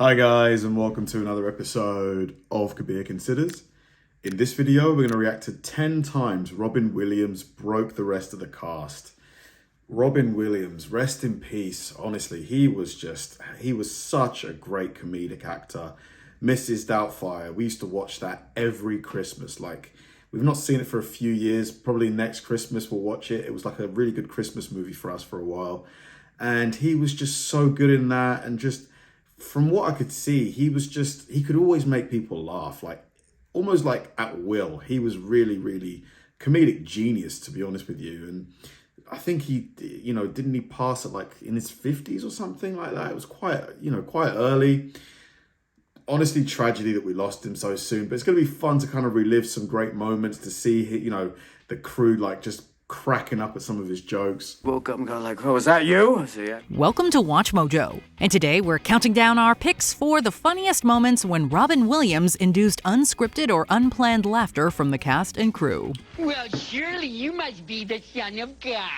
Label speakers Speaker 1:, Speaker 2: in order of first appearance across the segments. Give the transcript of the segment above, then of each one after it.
Speaker 1: Hi guys, and welcome to another episode of Kabir Considers. In this video, we're going to react to 10 times Robin Williams broke the rest of the cast. Robin Williams, rest in peace. Honestly, he was such a great comedic actor. Mrs. Doubtfire, we used to watch that every Christmas. Like, we've not seen it for a few years. Probably next Christmas we'll watch it. It was like a really good Christmas movie for us for a while. And he was just so good in that, and just from what I could see, he could always make people laugh, like almost like at will. He was really comedic genius, to be honest with you. And I think didn't he pass at like in his 50s or something like that? It was quite early. Honestly, tragedy that we lost him so soon, but it's going to be fun to kind of relive some great moments, to see, the crew like just cracking up at some of his jokes.
Speaker 2: Woke up and got like, oh, was that you? I said, yeah.
Speaker 3: Welcome to Watch Mojo, and today we're counting down our picks for the funniest moments when Robin Williams induced unscripted or unplanned laughter from the cast and crew.
Speaker 4: Well, surely you must be the Son of God.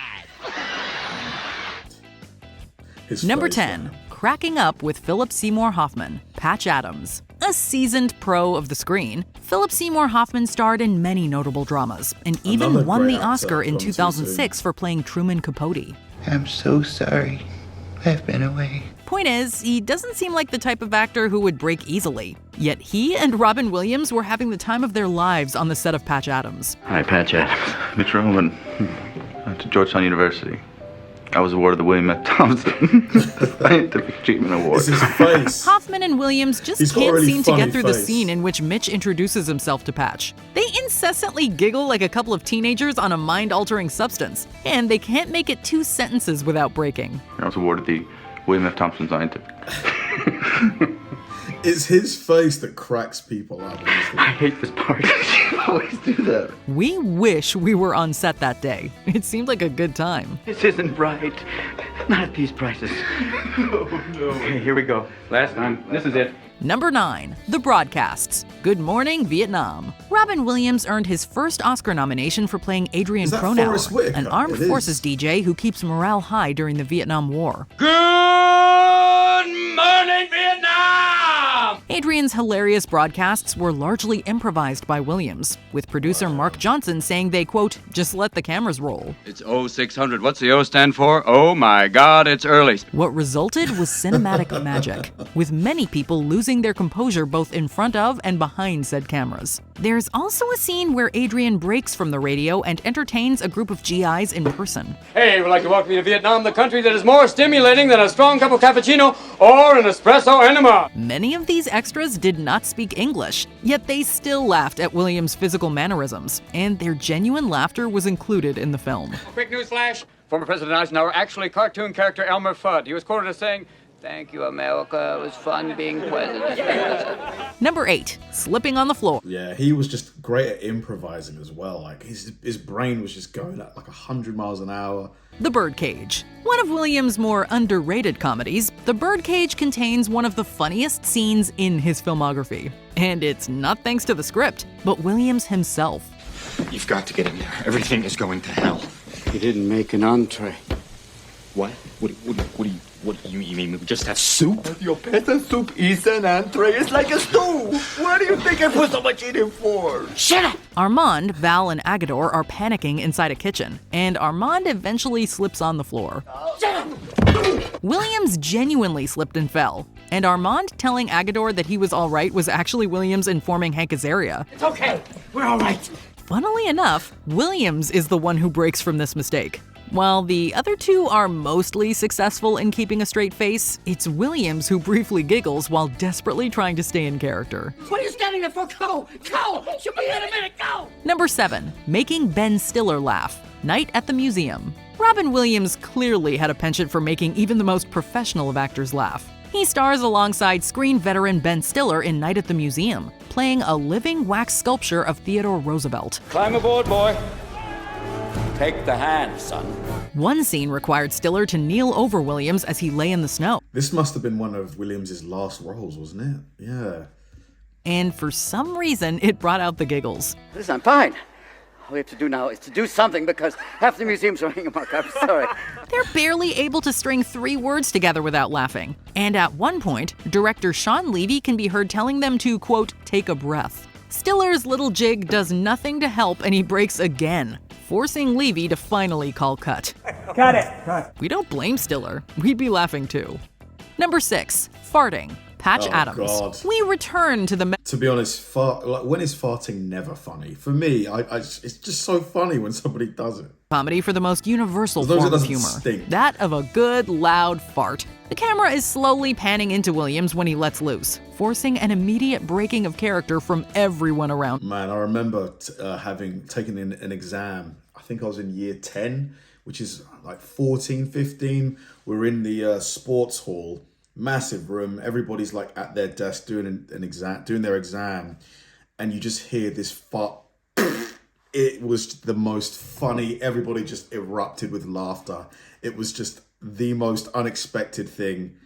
Speaker 3: Number 10, cracking up with Philip Seymour Hoffman, Patch Adams. A seasoned pro of the screen, Philip Seymour Hoffman starred in many notable dramas and even won the Oscar in 2006 for playing Truman Capote.
Speaker 5: I'm so sorry. I've been away.
Speaker 3: Point is, he doesn't seem like the type of actor who would break easily. Yet he and Robin Williams were having the time of their lives on the set of Patch Adams.
Speaker 6: Hi, Patch Adams. Mitch Roman. To Georgetown University. I was awarded the William F. Thompson Scientific Achievement Award.
Speaker 1: It's his face.
Speaker 3: Hoffman and Williams just can't seem to get through the scene in which Mitch introduces himself to Patch. They incessantly giggle like a couple of teenagers on a mind-altering substance, and they can't make it 2 sentences without breaking.
Speaker 6: I was awarded the William F. Thompson Scientific.
Speaker 1: It's his face that cracks people up.
Speaker 6: I hate this part. You always do that.
Speaker 3: We wish we were on set that day. It seemed like a good time.
Speaker 6: This isn't right. Not at these prices. Oh, no. Okay, here we go. Last time. This is it.
Speaker 3: Number 9, The Broadcasts. Good Morning, Vietnam. Robin Williams earned his first Oscar nomination for playing Adrian Cronauer, an armed forces DJ who keeps morale high during the Vietnam War.
Speaker 2: Good morning, Vietnam!
Speaker 3: Adrian's hilarious broadcasts were largely improvised by Williams, with producer Mark Johnson saying they, quote, just let the cameras roll.
Speaker 2: It's 0600. What's the O stand for? Oh my God, it's early.
Speaker 3: What resulted was cinematic magic, with many people losing their composure both in front of and behind said cameras. There's also a scene where Adrian breaks from the radio and entertains a group of GIs in person.
Speaker 2: Hey, we'd like to welcome you to Vietnam, the country that is more stimulating than a strong cup of cappuccino or an espresso enema.
Speaker 3: Many of these extras did not speak English, yet they still laughed at Williams' physical mannerisms, and their genuine laughter was included in the film.
Speaker 2: Quick news flash. Former President Eisenhower, actually cartoon character Elmer Fudd. He was quoted as saying, "Thank you, America. It was fun being president."
Speaker 3: Number 8, slipping on the floor.
Speaker 1: Yeah, he was just great at improvising as well. Like his brain was just going at like 100 miles an hour.
Speaker 3: The Birdcage. One of Williams' more underrated comedies, The Birdcage contains one of the funniest scenes in his filmography. And it's not thanks to the script, but Williams himself.
Speaker 7: You've got to get in there. Everything is going to hell.
Speaker 2: You didn't make an entree.
Speaker 7: What? What do you mean? We just have soup? Your pasta soup is an entree. It's like a stew. What do you think I put so much in it for?
Speaker 4: Shut up!
Speaker 3: Armand, Val, and Agador are panicking inside a kitchen, and Armand eventually slips on the floor.
Speaker 4: Shut up!
Speaker 3: Williams genuinely slipped and fell, and Armand telling Agador that he was all right was actually Williams informing Hank Azaria.
Speaker 4: It's okay. We're all right.
Speaker 3: Funnily enough, Williams is the one who breaks from this mistake. While the other two are mostly successful in keeping a straight face, it's Williams who briefly giggles while desperately trying to stay in character.
Speaker 4: What are you standing there for? Go! Go! She'll be here in a minute. Go!
Speaker 3: Number 7, making Ben Stiller laugh. Night at the Museum. Robin Williams clearly had a penchant for making even the most professional of actors laugh. He stars alongside screen veteran Ben Stiller in Night at the Museum, playing a living wax sculpture of Theodore Roosevelt.
Speaker 2: Climb aboard, boy. Take the hand, son.
Speaker 3: One scene required Stiller to kneel over Williams as he lay in the snow.
Speaker 1: This must have been one of Williams' last roles, wasn't it? Yeah.
Speaker 3: And for some reason, it brought out the giggles.
Speaker 2: Listen, I'm fine. we have to do now is to do something because half the museums are running amok. I'm sorry.
Speaker 3: They're barely able to string 3 words together without laughing. And at one point, director Sean Levy can be heard telling them to, quote, take a breath. Stiller's little jig does nothing to help, and he breaks again, forcing Levy to finally call cut.
Speaker 8: Cut it. Cut.
Speaker 3: We don't blame Stiller. We'd be laughing too. Number 6, farting. Patch Adams.
Speaker 1: God.
Speaker 3: We return to the...
Speaker 1: To be honest, when is farting never funny? For me, it's just so funny when somebody does it.
Speaker 3: comedy for the most universal
Speaker 1: As long as it
Speaker 3: form of
Speaker 1: doesn't
Speaker 3: humor.
Speaker 1: stink.
Speaker 3: That of a good, loud fart. The camera is slowly panning into Williams when he lets loose, forcing an immediate breaking of character from everyone around.
Speaker 1: Man, I remember having taken in an exam. I think I was in year 10, which is like 14, 15. We're in the sports hall, massive room. Everybody's like at their desk doing an exam, doing their exam, and you just hear this fart. It was the most funny. Everybody just erupted with laughter. It was just the most unexpected thing.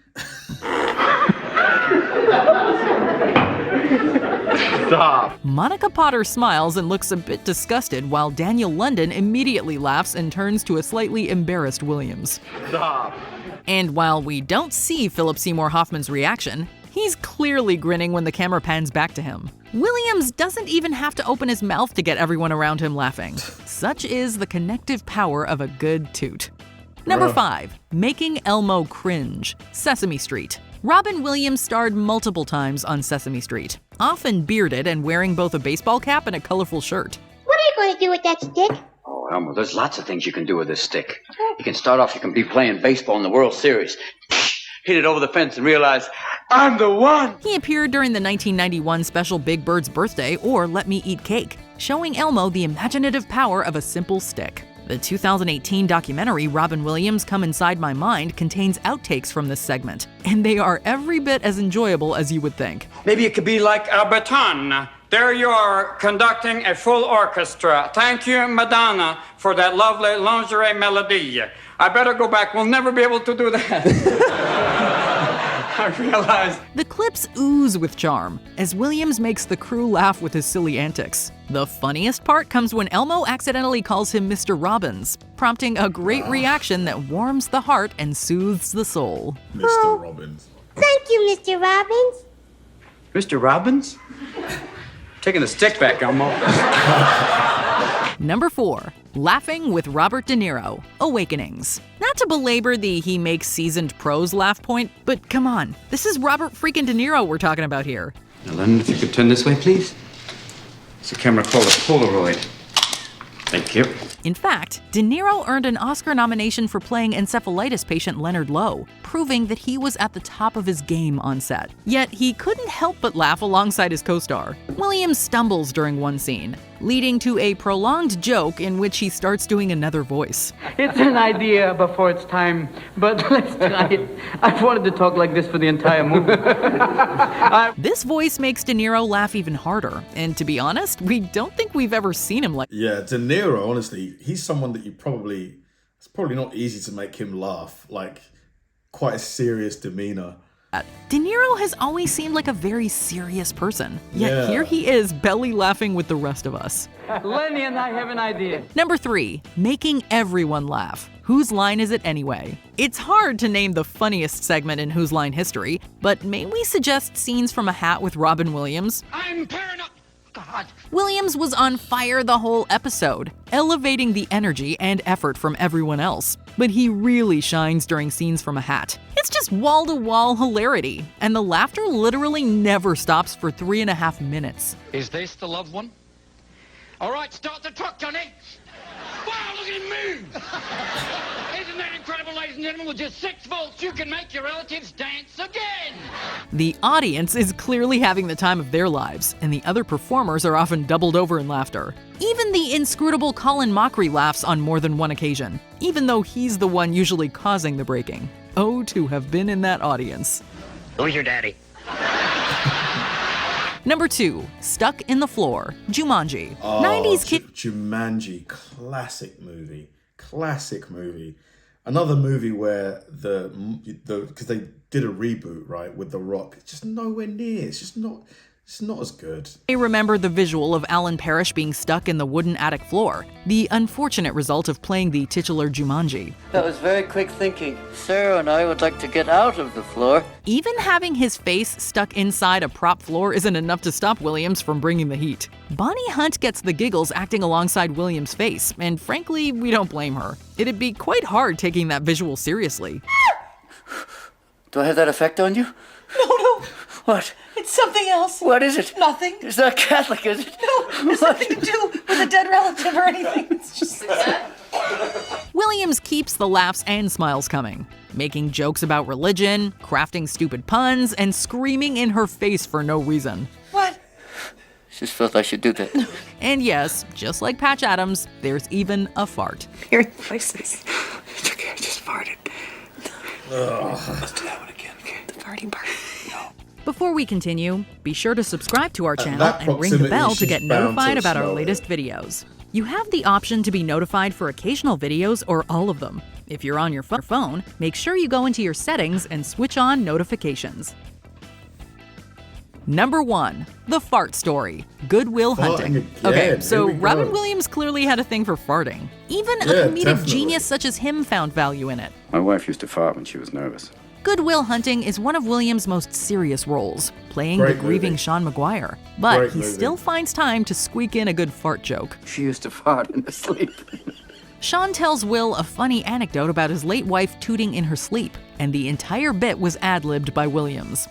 Speaker 6: Stop.
Speaker 3: Monica Potter smiles and looks a bit disgusted, while Daniel London immediately laughs and turns to a slightly embarrassed Williams.
Speaker 6: Stop.
Speaker 3: And while we don't see Philip Seymour Hoffman's reaction, he's clearly grinning when the camera pans back to him. Williams doesn't even have to open his mouth to get everyone around him laughing. Such is the connective power of a good toot. Number 5, making Elmo cringe. Sesame Street. Robin Williams starred multiple times on Sesame Street, often bearded and wearing both a baseball cap and a colorful shirt.
Speaker 4: What are you going to do with that stick?
Speaker 2: Oh, Elmo, there's lots of things you can do with this stick. You can start off, you can be playing baseball in the World Series. Hit it over the fence and realize, I'm the one!
Speaker 3: He appeared during the 1991 special Big Bird's Birthday or Let Me Eat Cake, showing Elmo the imaginative power of a simple stick. The 2018 documentary Robin Williams Come Inside My Mind contains outtakes from this segment, and they are every bit as enjoyable as you would think.
Speaker 9: Maybe it could be like a baton. There you are, conducting a full orchestra. Thank you, Madonna, for that lovely lingerie melody. I better go back. We'll never be able to do that. I realize.
Speaker 3: The clips ooze with charm, as Williams makes the crew laugh with his silly antics. The funniest part comes when Elmo accidentally calls him Mr. Robbins, prompting a great reaction that warms the heart and soothes the soul.
Speaker 1: Mr. Robbins.
Speaker 4: Thank you, Mr. Robbins.
Speaker 9: Mr. Robbins? Taking the stick back, Elmo.
Speaker 3: Number 4, laughing with Robert De Niro, Awakenings. Not to belabor the he makes seasoned pros laugh point, but come on, this is Robert freaking De Niro we're talking about here.
Speaker 9: Now, Lennon, if you could turn this way, please. It's a camera called a Polaroid. Thank you.
Speaker 3: In fact, De Niro earned an Oscar nomination for playing encephalitis patient Leonard Lowe, proving that he was at the top of his game on set. Yet he couldn't help but laugh alongside his co-star. Williams stumbles during one scene, leading to a prolonged joke in which he starts doing another voice.
Speaker 10: It's an idea before it's time, but let's try it. I've wanted to talk like this for the entire movie.
Speaker 3: This voice makes De Niro laugh even harder, and to be honest, we don't think we've ever seen him like.
Speaker 1: Yeah, De Niro, honestly, he's someone that it's probably not easy to make him laugh, like quite a serious demeanor.
Speaker 3: De Niro has always seemed like a very serious person, yet
Speaker 1: Yeah.
Speaker 3: here he is belly laughing with the rest of us.
Speaker 10: Lenny and I have an idea.
Speaker 3: Number 3, making everyone laugh. Whose line is it anyway? It's hard to name the funniest segment in Whose Line history, but may we suggest scenes from A Hat with Robin Williams?
Speaker 4: I'm paranoid. God.
Speaker 3: Williams was on fire the whole episode, elevating the energy and effort from everyone else. But he really shines during scenes from A Hat. It's just wall-to-wall hilarity, and the laughter literally never stops for 3.5 minutes.
Speaker 4: Is this the loved one? All right, start the truck, Johnny. Wow, look at him move. Isn't that incredible, ladies and gentlemen? With just 6 volts, you can make your relatives dance again.
Speaker 3: The audience is clearly having the time of their lives, and the other performers are often doubled over in laughter. Even the inscrutable Colin Mockery laughs on more than one occasion, even though he's the one usually causing the breaking. Oh, to have been in that audience.
Speaker 4: Who's your daddy?
Speaker 3: Number 2, Stuck in the Floor, Jumanji. 90s kid.
Speaker 1: Jumanji, classic movie. Another movie where because they did a reboot, right, with The Rock. It's just nowhere near. It's just not. it's not as good.
Speaker 3: I remember the visual of Alan Parrish being stuck in the wooden attic floor, the unfortunate result of playing the titular Jumanji.
Speaker 10: That was very quick thinking. Sarah and I would like to get out of the floor.
Speaker 3: Even having his face stuck inside a prop floor isn't enough to stop Williams from bringing the heat. Bonnie Hunt gets the giggles acting alongside Williams' face, and frankly, we don't blame her. It'd be quite hard taking that visual seriously.
Speaker 10: Do I have that effect on you?
Speaker 8: No.
Speaker 10: What?
Speaker 8: It's something else.
Speaker 10: What is it?
Speaker 8: Nothing.
Speaker 10: It's not Catholic, is it?
Speaker 8: No, it's nothing to do with a dead relative or anything. It's just...
Speaker 3: Williams keeps the laughs and smiles coming, making jokes about religion, crafting stupid puns, and screaming in her face for no reason.
Speaker 8: What?
Speaker 10: Just felt I should do that.
Speaker 3: And yes, just like Patch Adams, there's even a fart.
Speaker 8: Hearing voices.
Speaker 10: It's okay, I just farted.
Speaker 7: Let's do that one again, okay?
Speaker 8: The farting part.
Speaker 7: No.
Speaker 3: Before we continue, be sure to subscribe to our channel
Speaker 1: that
Speaker 3: and ring the
Speaker 1: proximity,
Speaker 3: bell to
Speaker 1: she's
Speaker 3: get
Speaker 1: bound
Speaker 3: notified
Speaker 1: to
Speaker 3: about our
Speaker 1: smell
Speaker 3: latest
Speaker 1: it.
Speaker 3: videos. You have the option to be notified for occasional videos or all of them. If you're on your phone, make sure you go into your settings and switch on notifications. Number 1. The Fart Story. Good Will Hunting.
Speaker 1: again.
Speaker 3: Okay, so
Speaker 1: Here we
Speaker 3: Robin
Speaker 1: go.
Speaker 3: Williams clearly had a thing for farting. Even a
Speaker 1: Yeah,
Speaker 3: comedic
Speaker 1: definitely.
Speaker 3: genius such as him found value in it.
Speaker 2: My wife used to fart when she was nervous.
Speaker 3: Good Will Hunting is one of Williams' most serious roles, playing
Speaker 1: Great
Speaker 3: the grieving
Speaker 1: movie.
Speaker 3: Sean Maguire. But
Speaker 1: Great
Speaker 3: he
Speaker 1: movie.
Speaker 3: still finds time to squeak in a good fart joke.
Speaker 2: She used to fart in her sleep.
Speaker 3: Sean tells Will a funny anecdote about his late wife tooting in her sleep, and the entire bit was ad-libbed by Williams.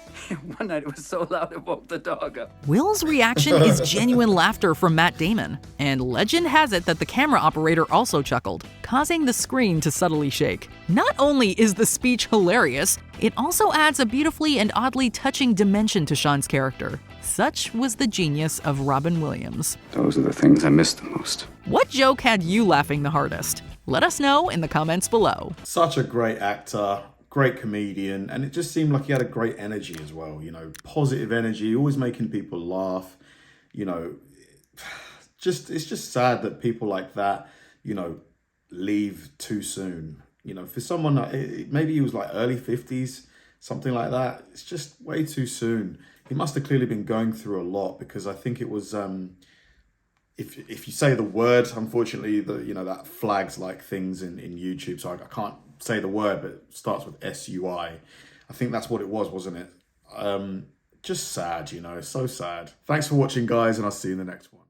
Speaker 2: One night it was so loud it woke the dog up.
Speaker 3: Will's reaction is genuine laughter from Matt Damon, and legend has it that the camera operator also chuckled, causing the screen to subtly shake. Not only is the speech hilarious, it also adds a beautifully and oddly touching dimension to Sean's character. Such was the genius of Robin Williams.
Speaker 2: Those are the things I miss the most.
Speaker 3: What joke had you laughing the hardest? Let us know in the comments below.
Speaker 1: Such a great actor, great comedian, and it just seemed like he had a great energy as well, you know, positive energy, always making people laugh, you know, it's just sad that people like that, you know, leave too soon. You know, for someone, maybe he was like early 50s, something like that, it's just way too soon. He must have clearly been going through a lot, because I think it was, if you say the word, unfortunately, that flags like things in YouTube, so I can't say the word, but it starts with SUI. I think that's what it was, wasn't it? Just sad, you know, so sad. Thanks for watching, guys, and I'll see you in the next one.